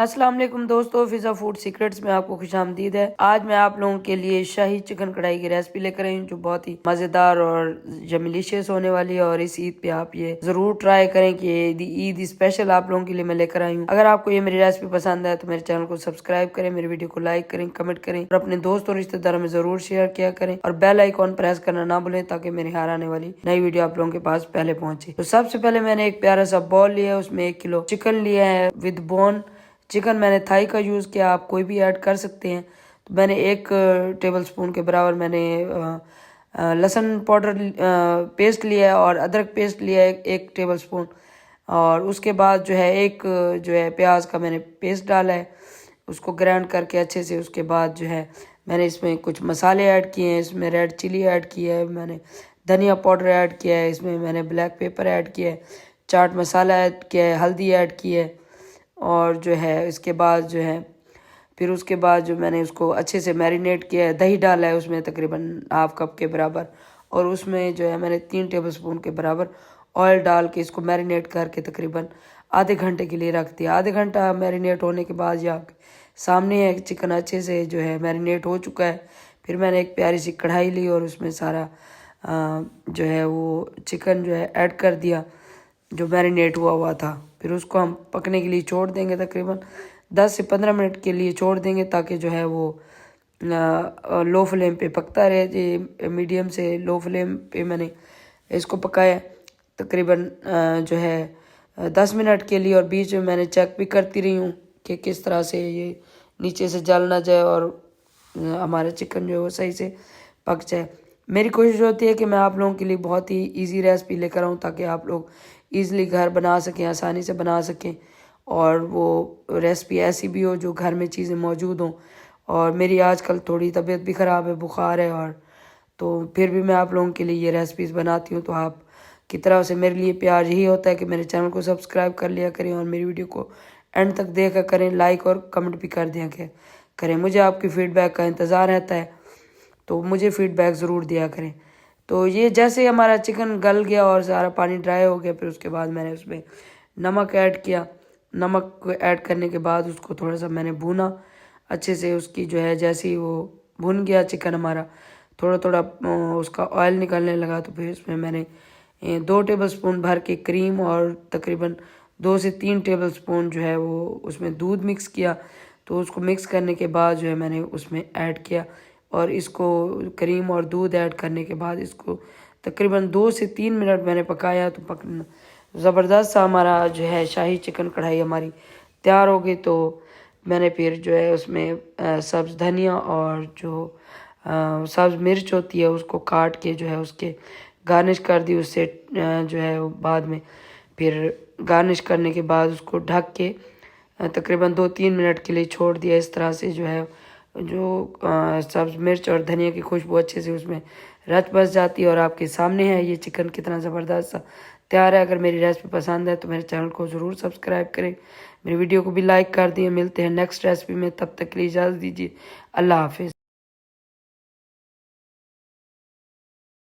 अस्सलाम वालेकुम दोस्तों, फिजा फूड सीक्रेट्स में आपको खुशामदीद है। आज मैं आप लोगों के लिए शाही चिकन कढ़ाई की रेसिपी लेकर आई हूँ जो बहुत ही मजेदार और जमिलिशियस होने वाली है। और इस ईद पे आप ये जरूर ट्राई करें कि ईद स्पेशल आप लोगों के लिए मैं लेकर आई हूँ। अगर आपको ये मेरी रेसिपी पसंद है तो मेरे चैनल को सब्सक्राइब करें, मेरी वीडियो को लाइक करें, कमेंट करें और अपने दोस्तों और रिश्तेदारों में जरूर शेयर किया करें और बेल आइकॉन प्रेस करना ना भूलें ताकि मेरी हर आने वाली नई वीडियो आप लोगों के पास पहले पहुंचे। तो सबसे पहले मैंने एक प्यारा सा बॉल लिया है, उसमें 1 किलो चिकन लिया है विद बोन। चिकन मैंने थाई का यूज़ किया, आप कोई भी ऐड कर सकते हैं। तो मैंने 1 टेबल स्पून के बराबर मैंने लहसुन पाउडर पेस्ट लिया है और अदरक पेस्ट लिया है 1 टेबल स्पून। और उसके बाद जो है एक जो है प्याज का मैंने पेस्ट डाला है, उसको ग्राइंड करके अच्छे से। उसके बाद जो है मैंने इसमें कुछ मसाले ऐड किए हैं, इसमें रेड चिली ऐड किया है, मैंने धनिया पाउडर ऐड किया है, इसमें मैंने ब्लैक पेपर ऐड किया है, चाट मसाला ऐड किया है, हल्दी ऐड की है। और जो है इसके बाद जो है फिर उसके बाद जो मैंने उसको अच्छे से मैरिनेट किया है, दही डाला है उसमें तकरीबन ½ कप के बराबर। और उसमें जो है मैंने 3 टेबल स्पून के बराबर ऑयल डाल के इसको मैरिनेट करके तकरीबन आधे घंटे के लिए रख दिया। आधे घंटा मैरिनेट होने के बाद यहाँ सामने है चिकन अच्छे से जो है मैरिनेट हो चुका है। फिर मैंने एक प्यारी सी कढ़ाई ली और उसमें सारा जो है वो चिकन जो है ऐड कर दिया जो मैरिनेट हुआ हुआ था। फिर उसको हम पकने के लिए छोड़ देंगे, तकरीबन 10 से 15 मिनट के लिए छोड़ देंगे ताकि जो है वो लो फ्लेम पे पकता रहे। मीडियम से लो फ्लेम पे मैंने इसको पकाया तकरीबन जो है 10 मिनट के लिए। और बीच में मैंने चेक भी करती रही हूँ कि किस तरह से ये नीचे से जल ना जाए और हमारा चिकन जो है वो सही से पक जाए। मेरी कोशिश होती है कि मैं आप लोगों के लिए बहुत ही इजी रेसिपी लेकर आऊँ ताकि आप लोग ईज़िली घर बना सकें, आसानी से बना सकें। और वो रेसिपी ऐसी भी हो जो घर में चीज़ें मौजूद हों। और मेरी आजकल थोड़ी तबीयत भी ख़राब है, बुखार है, और तो फिर भी मैं आप लोगों के लिए ये रेसिपीज़ बनाती हूँ। तो आप की तरफ से मेरे लिए प्यार यही होता है कि मेरे चैनल को सब्सक्राइब कर लिया करें और मेरी वीडियो को एंड तक देखा करें, लाइक और कमेंट भी कर दिया करें। मुझे आपकी फ़ीडबैक का इंतज़ार रहता है, तो मुझे फ़ीडबैक ज़रूर दिया करें। तो ये जैसे हमारा चिकन गल गया और सारा पानी ड्राई हो गया, फिर उसके बाद मैंने उसमें नमक ऐड किया। नमक ऐड करने के बाद उसको थोड़ा सा मैंने भूना अच्छे से। उसकी जो है जैसे ही वो भुन गया चिकन हमारा, थोड़ा थोड़ा उसका ऑयल निकलने लगा, तो फिर उसमें मैंने 2 टेबल स्पून भर के क्रीम और तकरीबन 2 से 3 टेबल स्पून जो है वो उसमें दूध मिक्स किया। तो उसको मिक्स करने के बाद जो है मैंने उसमें ऐड किया और इसको क्रीम और दूध ऐड करने के बाद इसको तकरीबन 2 से 3 मिनट मैंने पकाया। तो ज़बरदस्त सा हमारा जो है शाही चिकन कढ़ाई हमारी तैयार हो गई। तो मैंने फिर जो है उसमें सब्ज़ धनिया और जो सब्ज़ मिर्च होती है उसको काट के जो है उसके गार्निश कर दी। उससे जो है वो बाद में फिर गार्निश करने के बाद उसको ढक के तकरीबन 2-3 मिनट के लिए छोड़ दिया। इस तरह से जो है जो सब्ज़ मिर्च और धनिया की खुशबू अच्छे से उसमें रच बस जाती है। और आपके सामने है ये चिकन कितना ज़बरदस्त सा तैयार है। अगर मेरी रेसिपी पसंद है तो मेरे चैनल को ज़रूर सब्सक्राइब करें, मेरी वीडियो को भी लाइक कर दिए। मिलते हैं नेक्स्ट रेसिपी में, तब तक के लिए इजाज़त दीजिए। अल्लाह हाफिज़।